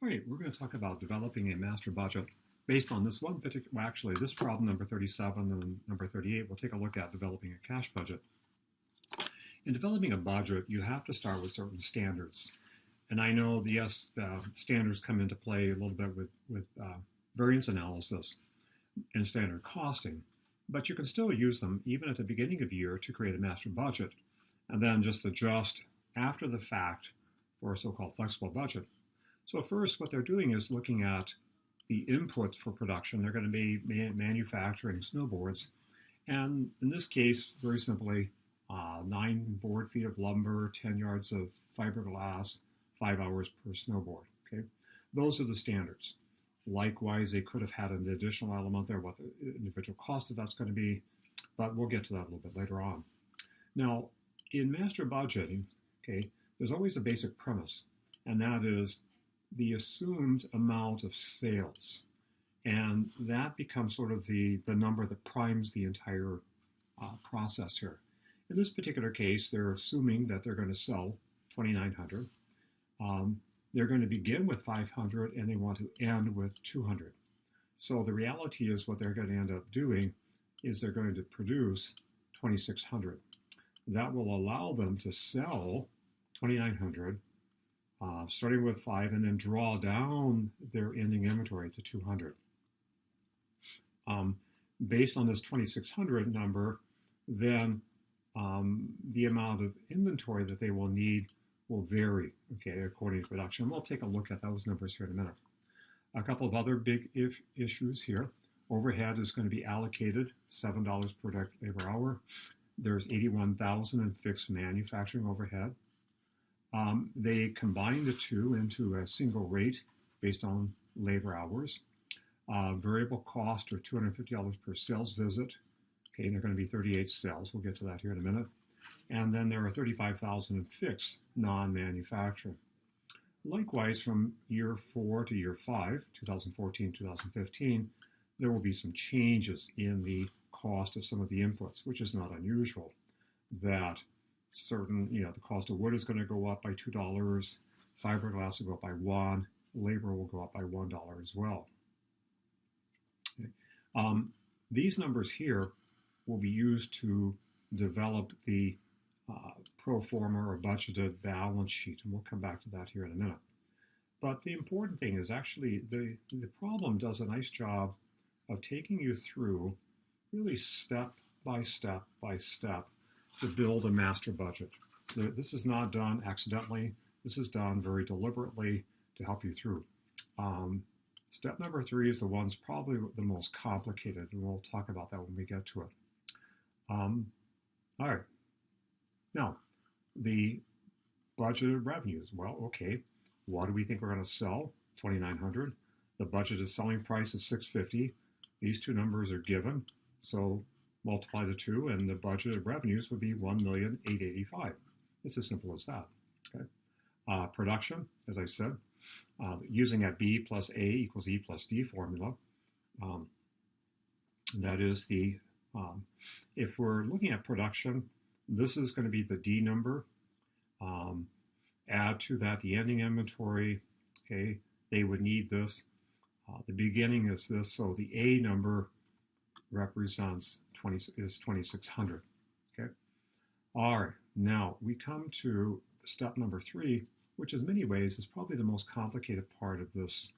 All right, we're going to talk about developing a master budget based on this one particular, well, actually, this problem, number 37 and number 38, we'll take a look at developing a cash budget. In developing a budget, you have to start with certain standards. And I know, yes, the standards come into play a little bit with variance analysis and standard costing, but you can still use them even at the beginning of the year to create a master budget and then just adjust after the fact for a so-called flexible budget. So first, what they're doing is looking at the inputs for production. They're going to be manufacturing snowboards. And in this case, very simply, 9 board feet of lumber, 10 yards of fiberglass, 5 hours per snowboard. Okay, those are the standards. Likewise, they could have had an additional element there, what the individual cost of that's going to be, but we'll get to that a little bit later on. Now, in master budgeting, okay, there's always a basic premise, and that is the assumed amount of sales. And that becomes sort of the number that primes the entire process here. In this particular case, they're assuming that they're going to sell 2,900. They're going to begin with 500 and they want to end with 200. So the reality is what they're going to end up doing is they're going to produce 2,600. That will allow them to sell 2,900, starting with 5, and then draw down their ending inventory to 200. Based on this 2,600 number, then the amount of inventory that they will need will vary, okay, according to production. We'll take a look at those numbers here in a minute. A couple of other big issues here. Overhead is going to be allocated $7 per direct labor hour. There's $81,000 in fixed manufacturing overhead. They combine the two into a single rate based on labor hours. Variable costs are $250 per sales visit. Okay, and they're going to be 38 sales. We'll get to that here in a minute. And then there are $35,000 in fixed non-manufacturing. Likewise, from year 4 to year 5, 2014, 2015, there will be some changes in the cost of some of the inputs, which is not unusual. That certain, the cost of wood is going to go up by $2, fiberglass will go up by $1, labor will go up by $1 as well. Okay. These numbers here will be used to develop the pro forma or budgeted balance sheet, and we'll come back to that here in a minute. But the important thing is actually the problem does a nice job of taking you through really step by step to build a master budget. This is not done accidentally. This is done very deliberately to help you through. Step number 3 is the one's probably the most complicated, and we'll talk about that when we get to it. All right. Now, the budgeted revenues. Well, okay, what do we think we're going to sell? 2,900. The budgeted selling price is 650. These two numbers are given, so multiply the two, and the budgeted revenues would be 1,885,000. It's as simple as that. Okay. Production, as I said, using that B plus A equals E plus D formula. That is the if we're looking at production, this is going to be the D number. Add to that the ending inventory. Okay, they would need this. The beginning is this, so the A number represents 2,600. Okay. All right. Now we come to step number 3, which in many ways is probably the most complicated part of this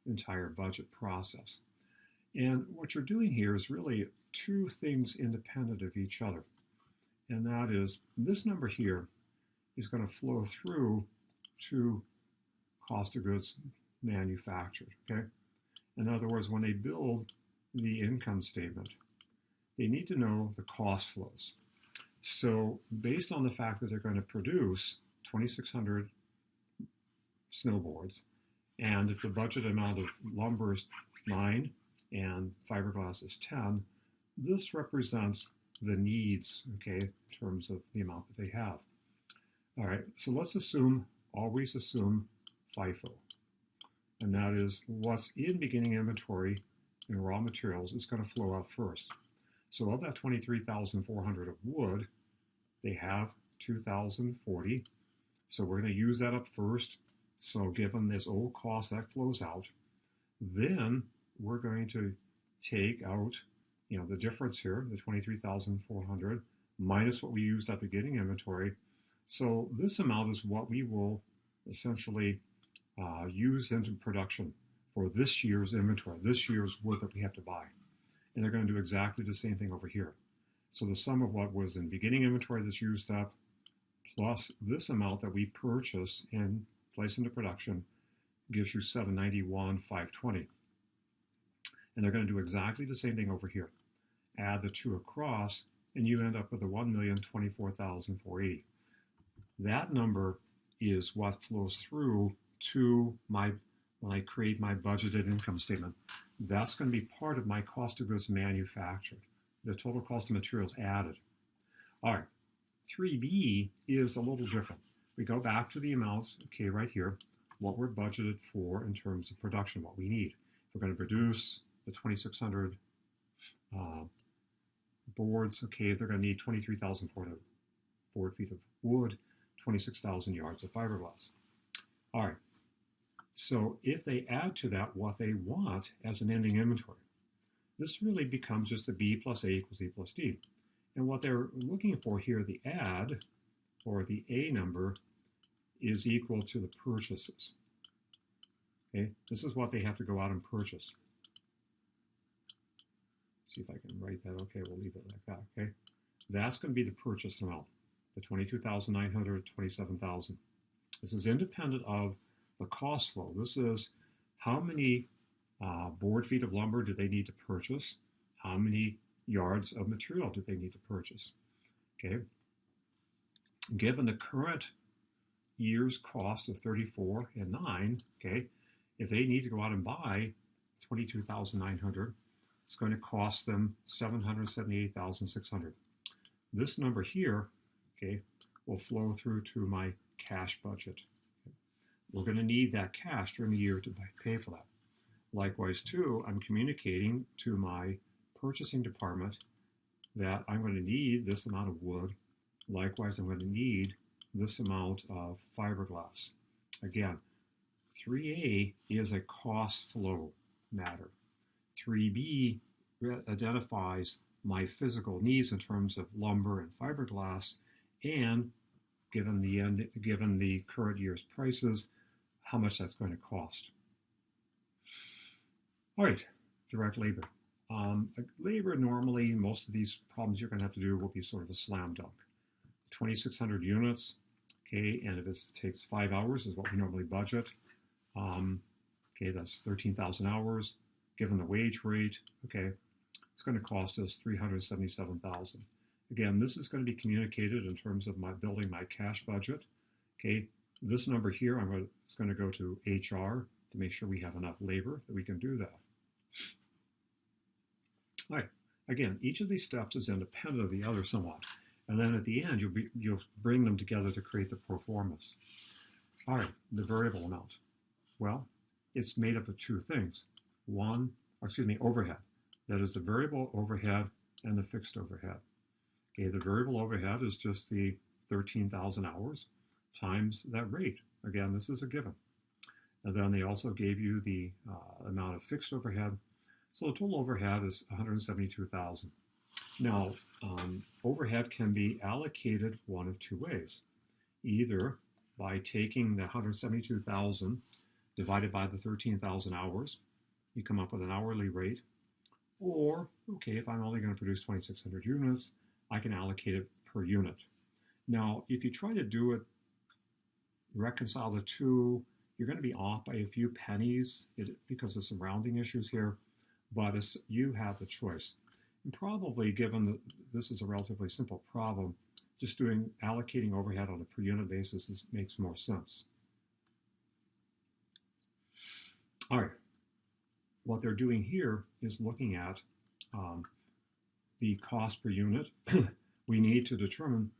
entire budget process. And what you're doing here is really 2 things independent of each other. And that is this number here is going to flow through to cost of goods manufactured. Okay. In other words, when they build the income statement, they need to know the cost flows. So based on the fact that they're going to produce 2,600 snowboards, and if the budget amount of lumber is 9 and fiberglass is 10, this represents the needs, okay, in terms of the amount that they have. All right, so let's always assume FIFO. And that is what's in beginning inventory in raw materials is going to flow out first. So of that 23,400 of wood, they have 2,040. So we're going to use that up first. So given this old cost that flows out, then we're going to take out, the difference here, the 23,400 minus what we used at beginning inventory. So this amount is what we will essentially use into production for this year's inventory, this year's wood that we have to buy. And they're going to do exactly the same thing over here. So the sum of what was in beginning inventory that's used up plus this amount that we purchase and place into production gives you 791,520. And they're going to do exactly the same thing over here. Add the two across, and you end up with a 1,024,480. That number is what flows through to when I create my budgeted income statement. That's going to be part of my cost of goods manufactured, the total cost of materials added. All right, 3B is a little different. We go back to the amounts, okay, right here, what we're budgeted for in terms of production, what we need. If we're going to produce the 2,600 boards, okay, they're going to need 23,400 board feet of wood, 26,000 yards of fiberglass. All right, so if they add to that what they want as an ending inventory, this really becomes just a B plus A equals E plus D. And what they're looking for here, the add, or the A number, is equal to the purchases. Okay, this is what they have to go out and purchase. See if I can write that. Okay, we'll leave it like that. Okay, that's going to be the purchase amount, the 22,900, 27,000. This is independent of the cost flow. This is how many board feet of lumber do they need to purchase? How many yards of material do they need to purchase? Okay, given the current year's cost of 34 and 9, okay, if they need to go out and buy 22,900, it's going to cost them 778,600. This number here, okay, will flow through to my cash budget. We're going to need that cash during the year to pay for that. Likewise, too, I'm communicating to my purchasing department that I'm going to need this amount of wood. Likewise, I'm going to need this amount of fiberglass. Again, 3A is a cost flow matter. 3B identifies my physical needs in terms of lumber and fiberglass, and given the current year's prices, how much that's going to cost. All right, direct labor. Labor, normally, most of these problems you're going to have to do will be sort of a slam dunk. 2,600 units, okay, and if it takes 5 hours is what we normally budget. Okay, that's 13,000 hours. Given the wage rate, okay, it's going to cost us 377,000. Again, this is going to be communicated in terms of my building my cash budget. Okay, this number here, it's going to go to HR to make sure we have enough labor that we can do that. All right, again, each of these steps is independent of the other somewhat. And then at the end, you'll bring them together to create the pro formas. All right, the variable amount. Well, it's made up of two things. Overhead. That is the variable overhead and the fixed overhead. Okay, the variable overhead is just the 13,000 hours times that rate. Again, this is a given. And then they also gave you the amount of fixed overhead. So the total overhead is 172,000. Now, overhead can be allocated one of two ways. Either by taking the 172,000 divided by the 13,000 hours, you come up with an hourly rate. Or, okay, if I'm only going to produce 2,600 units, I can allocate it per unit. Now, if you try to do it, reconcile the two, you're going to be off by a few pennies because of some rounding issues here, but you have the choice. And probably, given that this is a relatively simple problem, just allocating overhead on a per unit basis makes more sense. All right, what they're doing here is looking at the cost per unit. We need to determine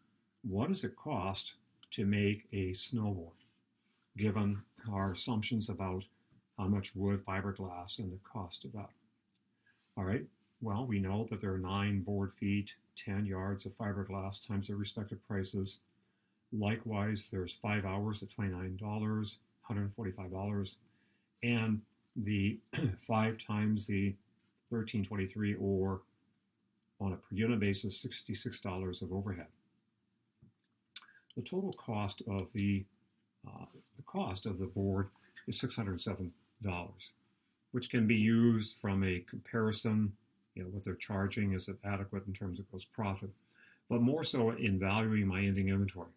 what does it cost to make a snowboard, given our assumptions about how much wood, fiberglass, and the cost of that. All right, well, we know that there are 9 board feet, 10 yards of fiberglass times their respective prices. Likewise, there's 5 hours at $29. $145, and the 5 times the 1323, or on a per unit basis, $66 of overhead. The total cost of the board is $607, which can be used from a comparison. What they're charging, is it adequate in terms of gross profit, but more so in valuing my ending inventory.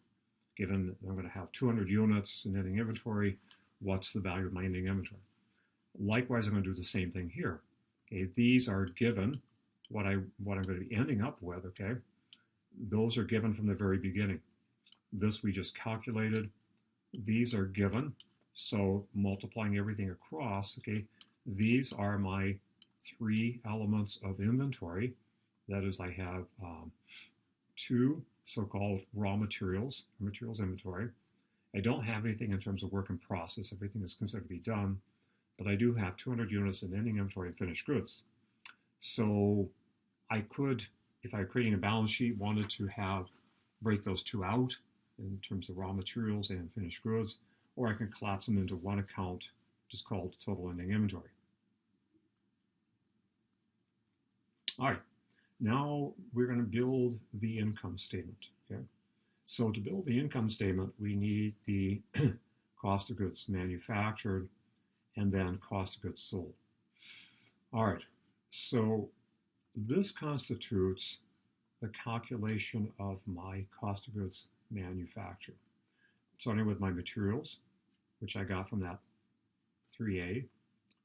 Given that I'm going to have 200 units in ending inventory, what's the value of my ending inventory? Likewise, I'm going to do the same thing here. Okay, these are given what I'm going to be ending up with. Okay, those are given from the very beginning. This we just calculated. These are given, so multiplying everything across. Okay, these are my 3 elements of inventory. That is, I have 2 so-called raw materials, materials inventory. I don't have anything in terms of work in process. Everything is considered to be done, but I do have 200 units in ending inventory and finished goods. So I could, if I'm creating a balance sheet, wanted to break those 2 out in terms of raw materials and finished goods, or I can collapse them into one account, just called total ending inventory. All right, now we're going to build the income statement. Okay, so to build the income statement, we need the cost of goods manufactured and then cost of goods sold. All right, so this constitutes the calculation of my cost of goods manufactured, starting with my materials, which I got from that 3A,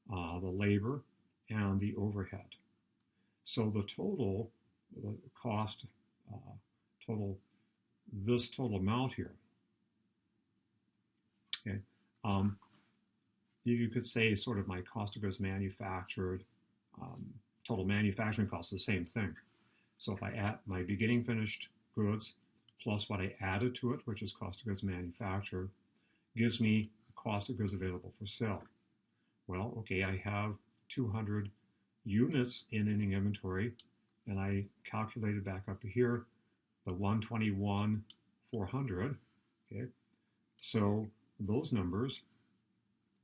the labor, and the overhead. So the total, the cost, this total amount here, okay, you could say sort of my cost of goods manufactured, total manufacturing cost is the same thing. So if I add my beginning finished goods plus what I added to it, which is cost of goods manufactured, gives me cost of goods available for sale. Well, okay, I have 200 units in ending inventory, and I calculated back up to here the 121,400. Okay, so those numbers,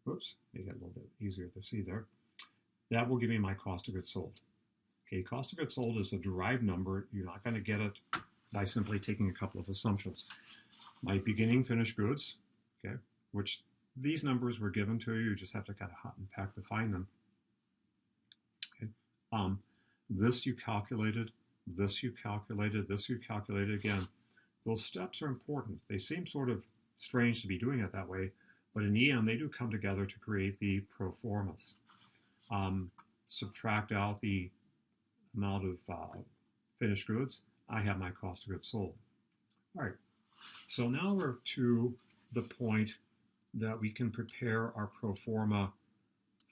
oops, make it a little bit easier to see there. That will give me my cost of goods sold. Okay, cost of goods sold is a derived number. You're not going to get it by simply taking a couple of assumptions. My beginning finished goods, okay, which these numbers were given to you. You just have to kind of hot and pack to find them. This you calculated, this you calculated, this you calculated again. Those steps are important. They seem sort of strange to be doing it that way, but in the end, they do come together to create the pro formas. Subtract out the amount of finished goods, I have my cost of goods sold. All right, so now we're to the point that we can prepare our pro forma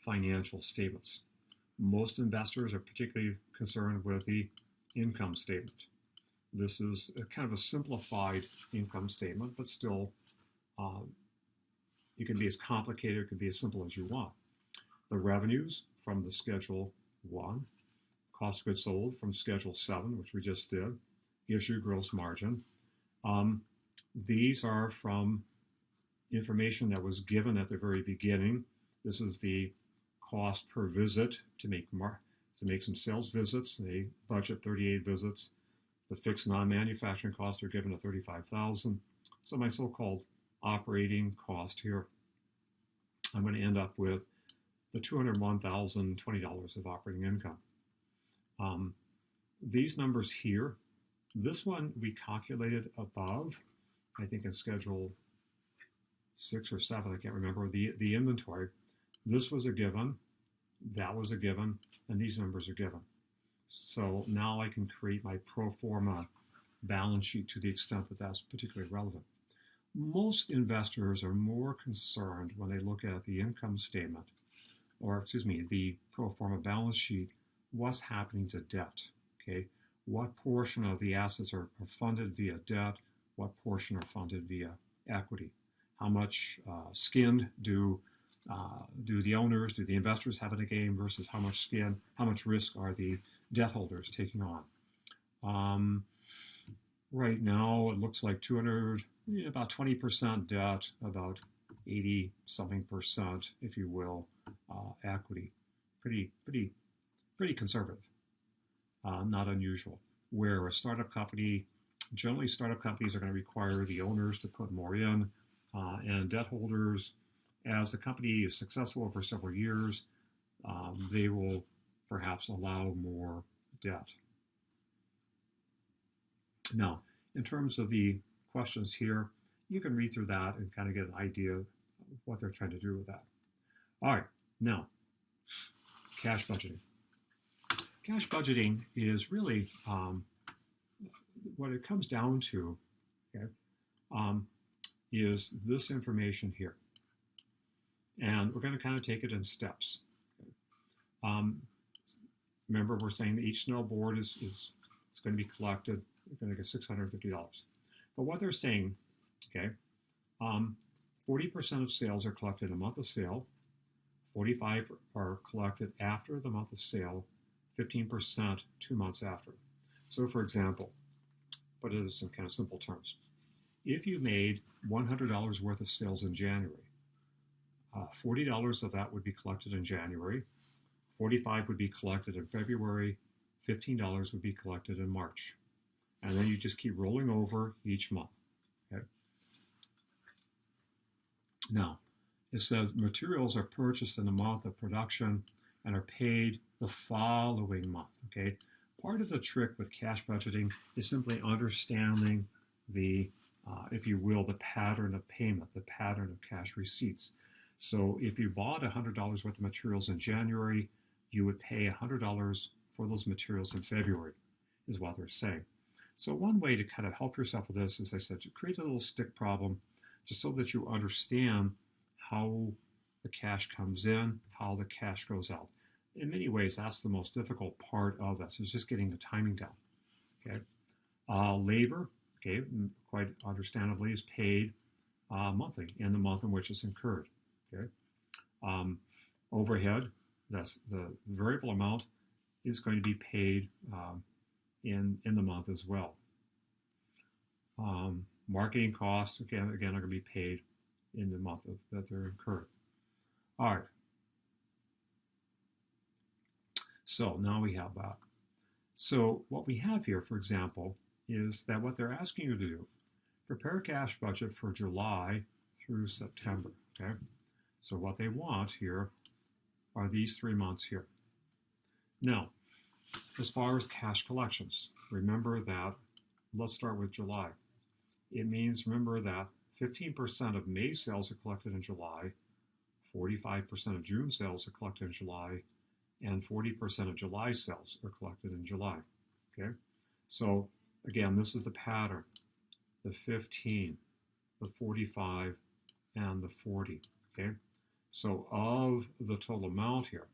financial statements. Most investors are particularly concerned with the income statement. This is a kind of a simplified income statement, but still, it can be as complicated, it can be as simple as you want. The revenues from the Schedule 1, cost of goods sold from Schedule 7, which we just did, gives you gross margin. These are from information that was given at the very beginning. This is the cost per visit to make some sales visits. They budget 38 visits. The fixed non-manufacturing costs are given at $35,000. So my so-called operating cost here, I'm going to end up with the $201,020 of operating income. These numbers here, this one we calculated above, I think in Schedule 6 or 7, I can't remember, the inventory. This was a given, that was a given, and these numbers are given. So now I can create my pro forma balance sheet to the extent that that's particularly relevant. Most investors are more concerned when they look at the income statement, or excuse me, the pro forma balance sheet, what's happening to debt, okay? What portion of the assets are funded via debt? What portion are funded via equity? How much skin do the owners, do the investors have in a game versus how much skin, how much risk are the debt holders taking on? Right now, it looks like about 20% debt, about 80 something percent, if you will, equity. Pretty conservative, not unusual. Where a startup company, generally startup companies are going to require the owners to put more in, and debt holders, as the company is successful over several years, they will perhaps allow more debt. Now, in terms of the questions here, you can read through that and kind of get an idea of what they're trying to do with that. All right, now, cash budgeting. Cash budgeting is really what it comes down to, okay, is this information here. And we're going to kind of take it in steps. Okay. Remember, we're saying that each snowboard is going to be collected. We're going to get $650. But what they're saying, okay, 40% of sales are collected in a month of sale, 45% are collected after the month of sale, 15% 2 months after. So, for example, put it in some kind of simple terms. If you made $100 worth of sales in January, $40 of that would be collected in January, $45 would be collected in February, $15 would be collected in March. And then you just keep rolling over each month. Okay? Now, it says materials are purchased in the month of production and are paid the following month. Okay? Part of the trick with cash budgeting is simply understanding the, if you will, the pattern of payment, the pattern of cash receipts. So if you bought $100 worth of materials in January, you would pay $100 for those materials in February, is what they're saying. So one way to kind of help yourself with this, as I said, to create a little stick problem, just so that you understand how the cash comes in, how the cash goes out. In many ways, that's the most difficult part of this, is just getting the timing down. Okay, labor, okay, quite understandably, is paid monthly in the month in which it's incurred. Okay, overhead, that's the variable amount, is going to be paid in the month as well. Marketing costs, again, are going to be paid in the month that they're incurred. All right. So now we have that. So what we have here, for example, is that what they're asking you to do, prepare a cash budget for July through September. Okay. So what they want here are these 3 months here. Now, as far as cash collections, remember that, let's start with July. It means, remember that 15% of May sales are collected in July, 45% of June sales are collected in July, and 40% of July sales are collected in July. Okay? So, again, this is the pattern. The 15, the 45, and the 40. Okay? So, of the total amount here,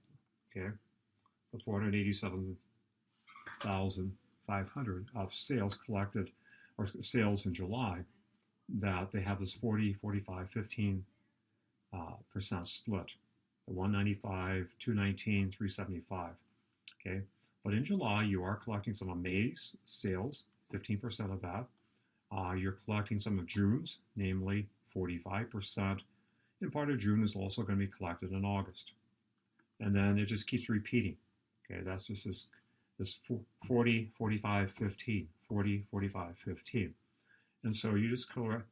okay, the 487,500 of sales collected, or sales in July, that they have this 40, 45, 15% split. The 195, 219, 375. Okay, but in July you are collecting some of May's sales, 15% of that. You're collecting some of June's, namely 45%, and part of June is also going to be collected in August. And then it just keeps repeating. Okay, that's just this 40, 45, 15, 40, 45, 15. And so you just collect.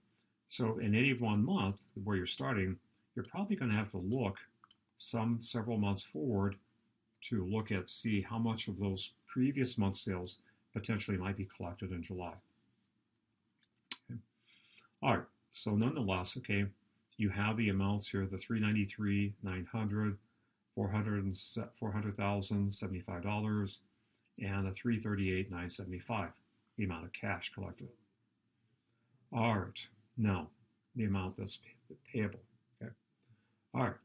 So in any one month where you're starting, you're probably going to have to look several months forward to look at, see how much of those previous month's sales potentially might be collected in July. Okay. All right, so nonetheless, okay, you have the amounts here, the $393,900, $400,075, and the $338,975, the amount of cash collected. All right, now the amount that's payable. Okay. All right.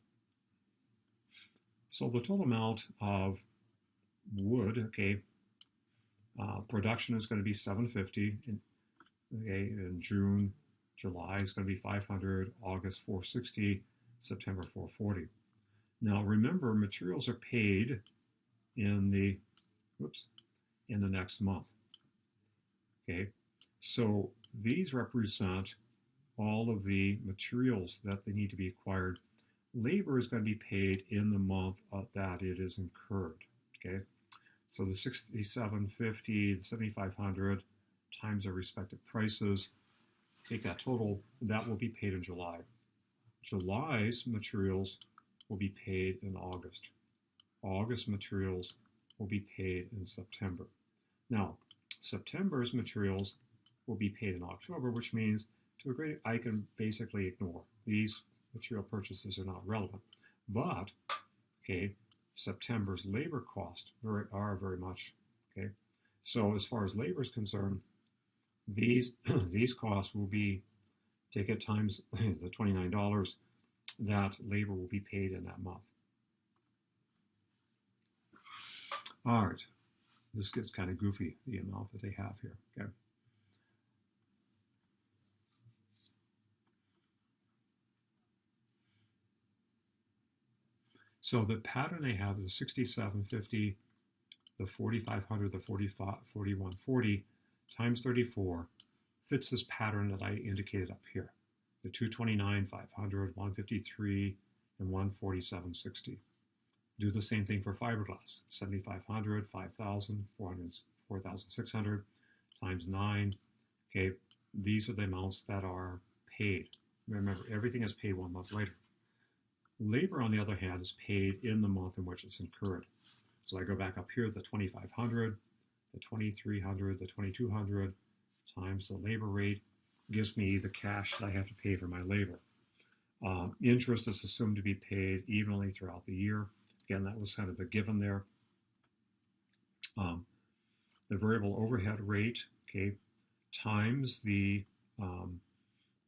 So the total amount of wood, okay, production is going to be $750 in June. July is going to be $500, August $460, September $440. Now remember, materials are paid in the next month. Okay, so these represent all of the materials that they need to be acquired. Labor is going to be paid in the month that it is incurred. Okay, so the $67.50, the $7,500 times their respective prices. Take that total, that will be paid in July. July's materials will be paid in August. August materials will be paid in September. Now, September's materials will be paid in October, which means to a great, I can basically ignore. These material purchases are not relevant. But, okay, September's labor costs are very much, okay. So as far as labor is concerned, these costs will be, take it times the $29, that labor will be paid in that month. All right, this gets kind of goofy, the amount that they have here, okay. So the pattern they have is 6750, the 4500, the 4140 times 34 fits this pattern that I indicated up here. The 229, 500, 153, and 147.60. Do the same thing for fiberglass. 7,500, 5,000, 4,600 times 9. Okay, these are the amounts that are paid. Remember, everything is paid 1 month later. Labor, on the other hand, is paid in the month in which it's incurred. So I go back up here, the 2,500, the 2,300, the 2,200 times the labor rate gives me the cash that I have to pay for my labor. Interest is assumed to be paid evenly throughout the year. Again, that was kind of a given there. The variable overhead rate, okay, times the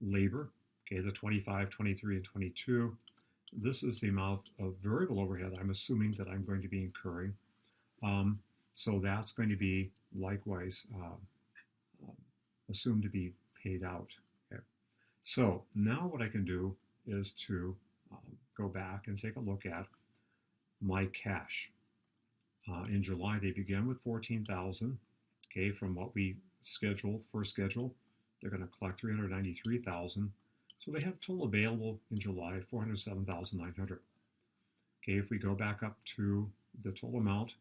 labor, okay, the 25, 23, and 22. This is the amount of variable overhead I'm assuming that I'm going to be incurring. So that's going to be likewise assumed to be paid out. Okay. So now what I can do is to go back and take a look at my cash. In July, they began with 14,000. Okay, from what we scheduled, first schedule, they're going to collect 393,000. So they have total available in July 407,900. Okay, if we go back up to the total amount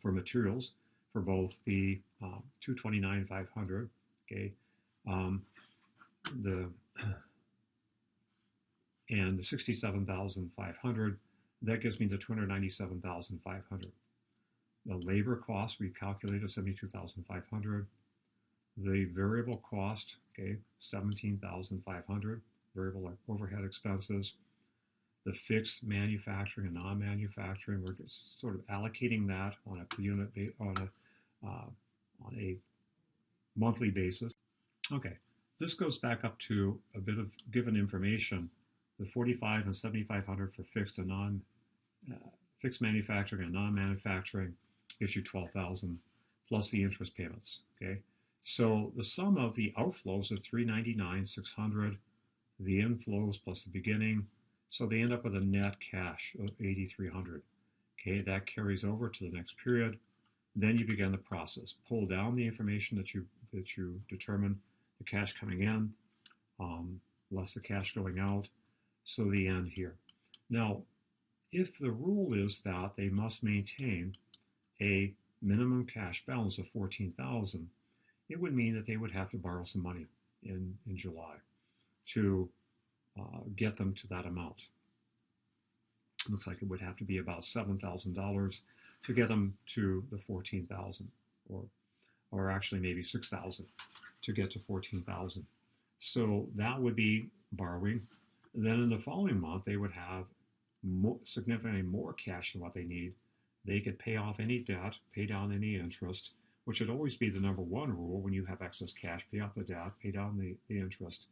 for materials for both the 229,500, okay, and the 67,500, that gives me the 297,500. The labor cost we calculated 72,500. The variable cost, okay, 17,500, variable overhead expenses. The fixed manufacturing and non-manufacturing, we're just sort of allocating that on a per unit, on a monthly basis. Okay, this goes back up to a bit of given information. The 45 and 7,500 for fixed and fixed manufacturing and non-manufacturing gives you 12,000 plus the interest payments. Okay. So the sum of the outflows is 399,600, the inflows plus the beginning. So they end up with a net cash of 8,300. Okay, that carries over to the next period. Then you begin the process. Pull down the information that you determine, the cash coming in, less the cash going out. So the end here. Now, if the rule is that they must maintain a minimum cash balance of 14,000, it would mean that they would have to borrow some money in July to get them to that amount. It looks like it would have to be about $7,000 to get them to the 14,000, or actually maybe 6,000 to get to 14,000. So that would be borrowing. Then in the following month, they would have significantly more cash than what they need. They could pay off any debt, pay down any interest, which would always be the number one rule when you have excess cash: pay off the debt, pay down the interest.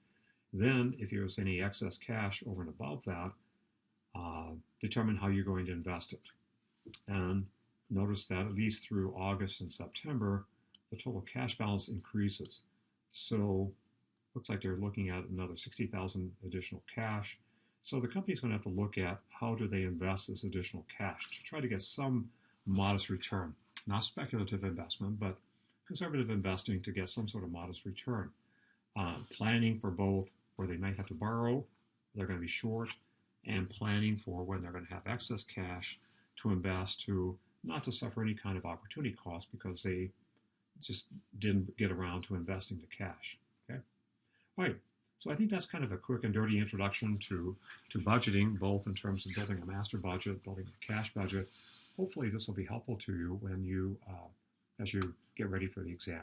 Then, if there's any excess cash over and above that, determine how you're going to invest it. And notice that at least through August and September, the total cash balance increases. So looks like they're looking at another 60,000 additional cash. So the company's going to have to look at how do they invest this additional cash to try to get some modest return. Not speculative investment, but conservative investing to get some sort of modest return. planning for both where they might have to borrow, they're going to be short, and planning for when they're going to have excess cash to invest to not to suffer any kind of opportunity cost because they just didn't get around to investing the cash. Okay, all right. So I think that's kind of a quick and dirty introduction to budgeting, both in terms of building a master budget, building a cash budget. Hopefully this will be helpful to you when you as you get ready for the exam.